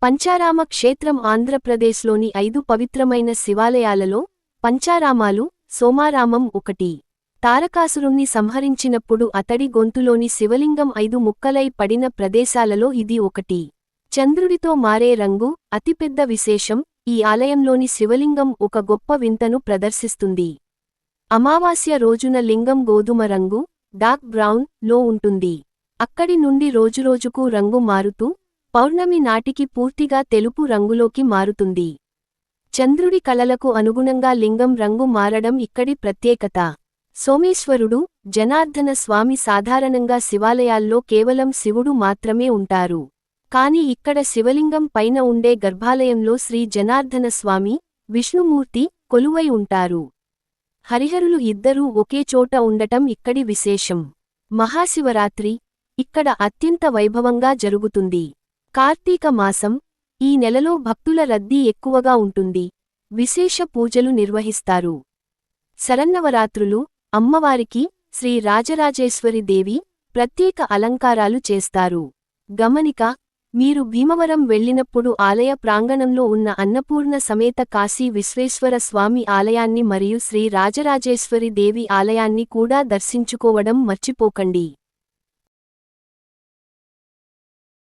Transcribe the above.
పంచారామ క్షేత్రం ఆంధ్రప్రదేశ్లోని 5 పవిత్రమైన శివాలయాలలో పంచారామాలు సోమారామం ఒకటి. తారకాసురుణ్ణి సంహరించినప్పుడు అతడి గొంతులోని శివలింగం 5 ముక్కలై పడిన ప్రదేశాలలో ఇది ఒకటి. చంద్రుడితో మారే రంగు అతిపెద్ద విశేషం. ఈ ఆలయంలోని శివలింగం ఒక గొప్ప వింతను ప్రదర్శిస్తుంది. అమావాస్య రోజున లింగం గోధుమ రంగు డార్క్ బ్రౌన్ లో ఉంటుంది. అక్కడి నుండి రోజురోజుకు రంగు మారుతూ పౌర్ణమి నాటికి పూర్తిగా తెలుపు రంగులోకి మారుతుంది. చంద్రుడి కళలకు అనుగుణంగా లింగం రంగు మారడం ఇక్కడి ప్రత్యేకత. సోమేశ్వరుడు జనార్దన స్వామి సాధారణంగా శివాలయాల్లో కేవలం శివుడు మాత్రమే ఉంటారు. కాని ఇక్కడ శివలింగం పైన ఉండే గర్భాలయంలో శ్రీ జనార్దన స్వామి విష్ణుమూర్తి కొలువై ఉంటారు. హరిహరులు ఇద్దరూ ఒకే చోట ఉండటం ఇక్కడి విశేషం. మహాశివరాత్రి ఇక్కడ అత్యంత వైభవంగా జరుగుతుంది. కార్తీక మాసం ఈ నెలలో భక్తుల రద్దీ ఎక్కువగా ఉంటుంది. విశేష పూజలు నిర్వహిస్తారు. శరన్నవరాత్రులు అమ్మవారికి శ్రీ రాజరాజేశ్వరి దేవి ప్రత్యేక అలంకారాలు చేస్తారు. గమనిక: మీరు భీమవరం వెళ్ళినప్పుడు ఆలయ ప్రాంగణంలో ఉన్న అన్నపూర్ణ సమేత కాశీ విశ్వేశ్వర స్వామి ఆలయాన్ని మరియు శ్రీ రాజరాజేశ్వరి దేవి ఆలయాన్ని కూడా దర్శించుకోవడం మర్చిపోకండి.